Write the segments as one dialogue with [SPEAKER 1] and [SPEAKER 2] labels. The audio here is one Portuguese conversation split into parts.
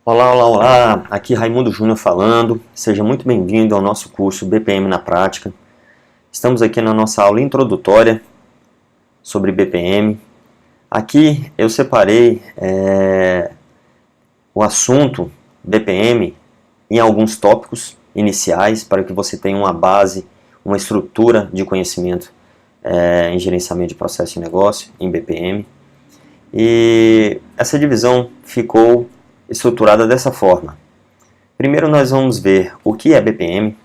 [SPEAKER 1] Olá, olá, olá! Aqui Raimundo Júnior falando. Seja muito bem-vindo ao nosso curso BPM na Prática. Estamos aqui na nossa aula introdutória sobre BPM. Aqui eu separei o assunto BPM em alguns tópicos iniciais para que você tenha uma base, uma estrutura de conhecimento em gerenciamento de processo de negócio em BPM. E essa divisão ficou estruturada dessa forma. Primeiro nós vamos ver o que é BPM,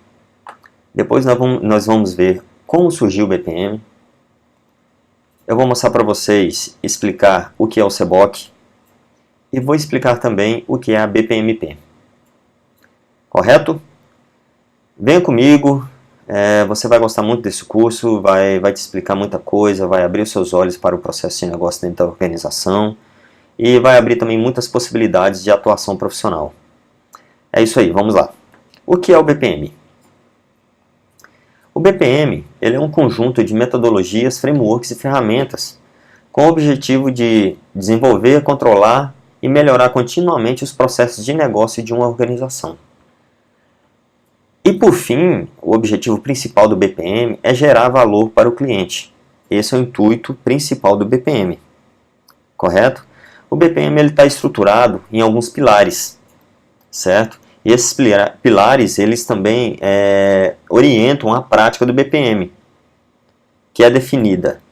[SPEAKER 1] depois nós vamos ver como surgiu o BPM, eu vou mostrar para vocês, explicar o que é o CBOK e vou explicar também o que é a BPMP. Correto? Venha comigo, você vai gostar muito desse curso, vai te explicar muita coisa, vai abrir os seus olhos para o processo de negócio dentro da organização, e vai abrir também muitas possibilidades de atuação profissional. É isso aí, vamos lá. O que é o BPM? O BPM ele é um conjunto de metodologias, frameworks e ferramentas com o objetivo de desenvolver, controlar e melhorar continuamente os processos de negócio de uma organização. E por fim, o objetivo principal do BPM é gerar valor para o cliente. Esse é o intuito principal do BPM. Correto? O BPM está estruturado em alguns pilares, certo? E esses pilares eles também orientam a prática do BPM, que é definida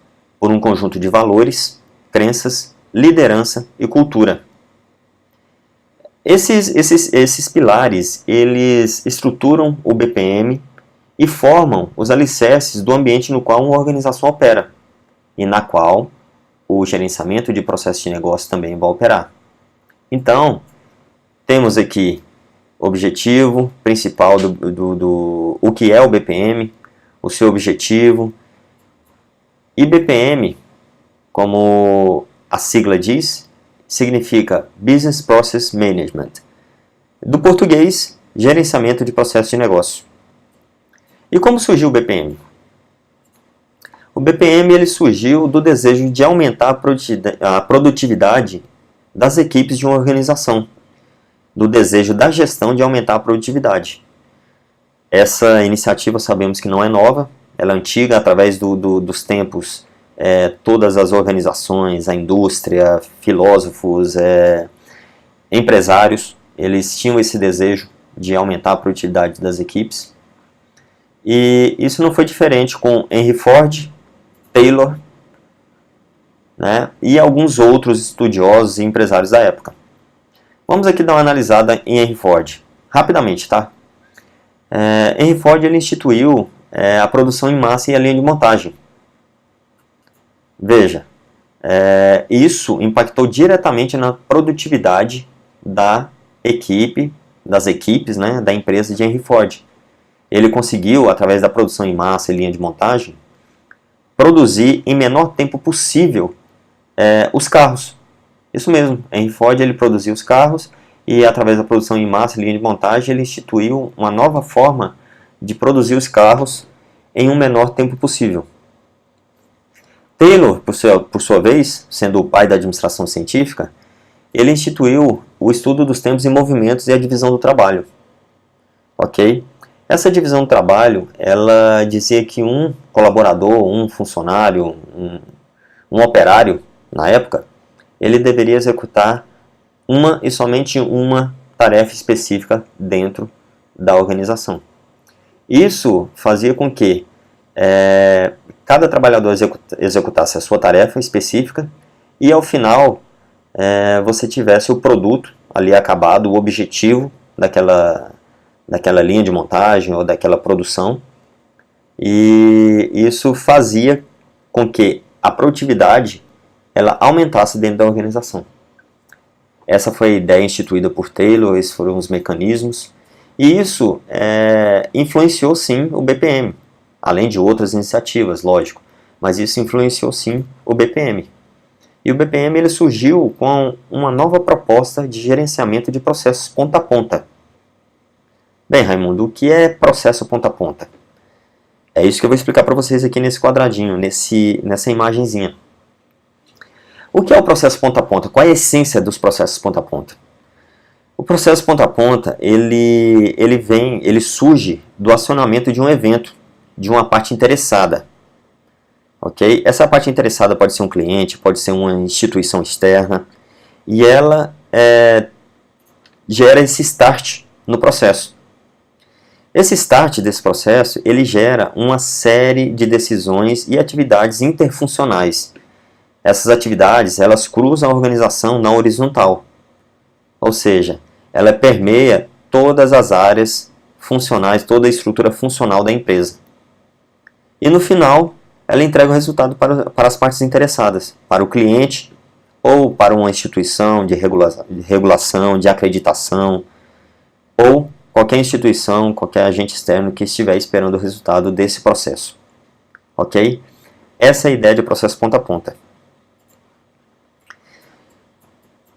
[SPEAKER 1] por um conjunto de valores, crenças, liderança e cultura. Esses pilares eles estruturam o BPM e formam os alicerces do ambiente no qual uma organização opera e na qual o gerenciamento de processo de negócio também vai operar. Então, temos aqui o objetivo principal o que é o BPM, o seu objetivo. E BPM, como a sigla diz, significa Business Process Management. Do português, gerenciamento de processo de negócio. E como surgiu o BPM? O BPM ele surgiu do desejo de aumentar a produtividade das equipes de uma organização, do desejo da gestão de aumentar a produtividade. Essa iniciativa sabemos que não é nova, ela é antiga, através dos tempos, todas as organizações, a indústria, filósofos, empresários, eles tinham esse desejo de aumentar a produtividade das equipes. E isso não foi diferente com Henry Ford, Taylor, né, e alguns outros estudiosos e empresários da época. Vamos aqui dar uma analisada em Henry Ford, rapidamente, tá? Henry Ford ele instituiu a produção em massa e a linha de montagem. Veja, isso impactou diretamente na produtividade das equipes, né, da empresa de Henry Ford. Ele conseguiu, através da produção em massa e linha de montagem, produzir em menor tempo possível os carros. Isso mesmo, Henry Ford ele produziu os carros e através da produção em massa e linha de montagem ele instituiu uma nova forma de produzir os carros em um menor tempo possível. Taylor, por sua vez, sendo o pai da administração científica, ele instituiu o estudo dos tempos em movimentos e a divisão do trabalho. Ok? Essa divisão do trabalho, ela dizia que um colaborador, um funcionário, um operário, na época, ele deveria executar uma e somente uma tarefa específica dentro da organização. Isso fazia com que cada trabalhador executasse a sua tarefa específica e ao final você tivesse o produto ali acabado, o objetivo daquela linha de montagem ou daquela produção, e isso fazia com que a produtividade ela aumentasse dentro da organização. Essa foi a ideia instituída por Taylor, esses foram os mecanismos, e isso influenciou sim o BPM, além de outras iniciativas, lógico, mas isso influenciou sim o BPM. E o BPM ele surgiu com uma nova proposta de gerenciamento de processos ponta a ponta. Bem, Raimundo, o que é processo ponta a ponta? É isso que eu vou explicar para vocês aqui nesse quadradinho, nessa imagenzinha. O que é o processo ponta a ponta? Qual é a essência dos processos ponta a ponta? O processo ponta a ponta, ele surge do acionamento de um evento, de uma parte interessada. Ok? Essa parte interessada pode ser um cliente, pode ser uma instituição externa, e ela gera esse start no processo. Esse start desse processo, ele gera uma série de decisões e atividades interfuncionais. Essas atividades, elas cruzam a organização na horizontal, ou seja, ela permeia todas as áreas funcionais, toda a estrutura funcional da empresa. E no final, ela entrega o resultado para as partes interessadas, para o cliente ou para uma instituição de regulação, de acreditação, ou qualquer instituição, qualquer agente externo que estiver esperando o resultado desse processo. Ok? Essa é a ideia de processo ponta a ponta.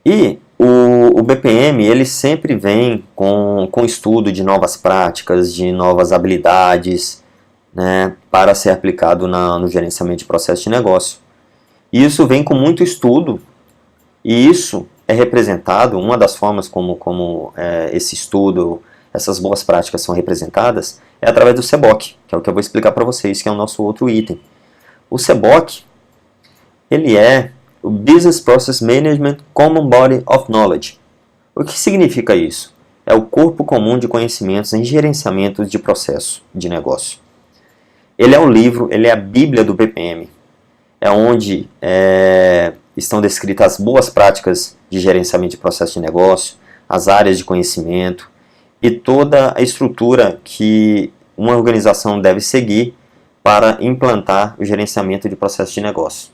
[SPEAKER 1] E o BPM, ele sempre vem com estudo de novas práticas, de novas habilidades, né, para ser aplicado no gerenciamento de processo de negócio. E isso vem com muito estudo, e isso é representado, uma das formas como esse estudo, essas boas práticas são representadas, é através do CBOK, que é o que eu vou explicar para vocês, que é o nosso outro item. O CBOK, ele é o Business Process Management Common Body of Knowledge. O que significa isso? É o corpo comum de conhecimentos em gerenciamento de processo de negócio. Ele é um livro, ele é a Bíblia do BPM. É onde estão descritas as boas práticas de gerenciamento de processo de negócio, as áreas de conhecimento e toda a estrutura que uma organização deve seguir para implantar o gerenciamento de processo de negócio.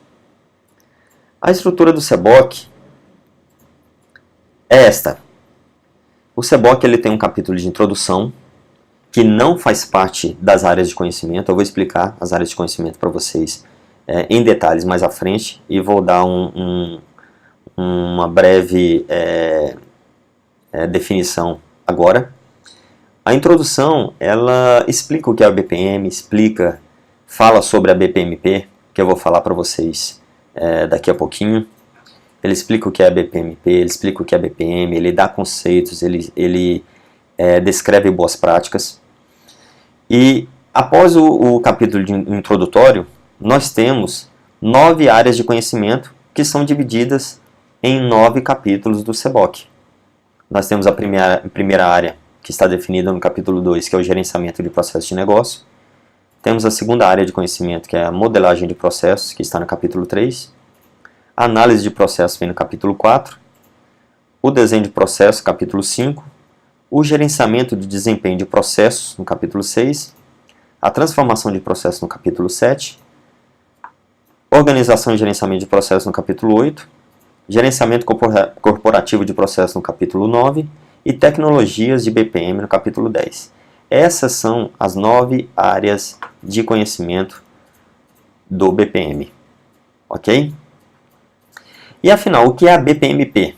[SPEAKER 1] A estrutura do CBOK é esta. O CBOK ele tem um capítulo de introdução, que não faz parte das áreas de conhecimento. Eu vou explicar as áreas de conhecimento para vocês em detalhes mais à frente, e vou dar uma breve definição agora. A introdução, ela explica o que é o BPM, fala sobre a BPMP, que eu vou falar para vocês daqui a pouquinho. Ele explica o que é a BPMP, ele explica o que é a BPM, ele dá conceitos, ele descreve boas práticas. E após o capítulo introdutório, nós temos 9 áreas de conhecimento que são divididas em 9 capítulos do CBOK. Nós temos a primeira área, que está definida no capítulo 2, que é o gerenciamento de processos de negócio. Temos a segunda área de conhecimento, que é a modelagem de processos, que está no capítulo 3. A análise de processos vem no capítulo 4. O desenho de processo, capítulo 5. O gerenciamento de desempenho de processos, no capítulo 6. A transformação de processos, no capítulo 7. Organização e gerenciamento de processos, no capítulo 8. Gerenciamento corporativo de processos, no capítulo 9. E tecnologias de BPM, no capítulo 10. Essas são as 9 áreas de conhecimento do BPM. Ok? E afinal, o que é a BPMP?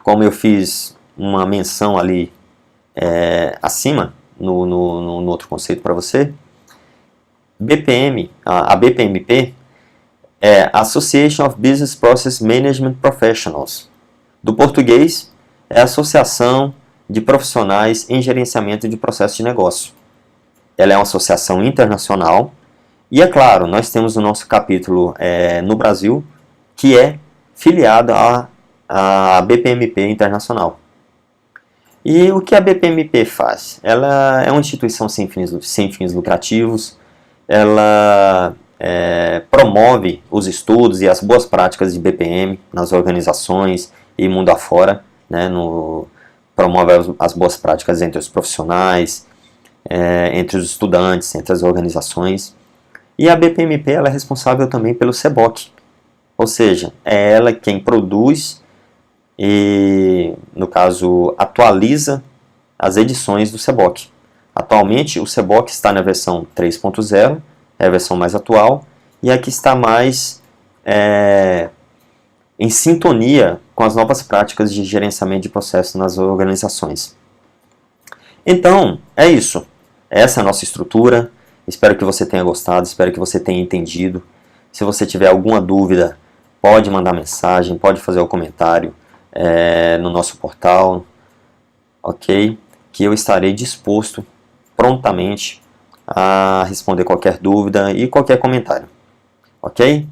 [SPEAKER 1] Como eu fiz uma menção ali acima, no outro conceito para você, a BPMP é Association of Business Process Management Professionals. Do português, é a Associação de Profissionais em Gerenciamento de Processo de Negócio. Ela é uma associação internacional e, é claro, nós temos o nosso capítulo no Brasil, que é filiado à BPMP Internacional. E o que a BPMP faz? Ela é uma instituição sem fins lucrativos, ela promove os estudos e as boas práticas de BPM nas organizações e mundo afora, né, promove as boas práticas entre os profissionais, entre os estudantes, entre as organizações. E a BPMP ela é responsável também pelo CBOK, ou seja, é ela quem produz e, no caso, atualiza as edições do CBOK. Atualmente, o CBOK está na versão 3.0, é a versão mais atual, e aqui está mais em sintonia com as novas práticas de gerenciamento de processos nas organizações. Então, é isso. Essa é a nossa estrutura. Espero que você tenha gostado, espero que você tenha entendido. Se você tiver alguma dúvida, pode mandar mensagem, pode fazer o comentário no nosso portal, ok? Que eu estarei disposto prontamente a responder qualquer dúvida e qualquer comentário, ok?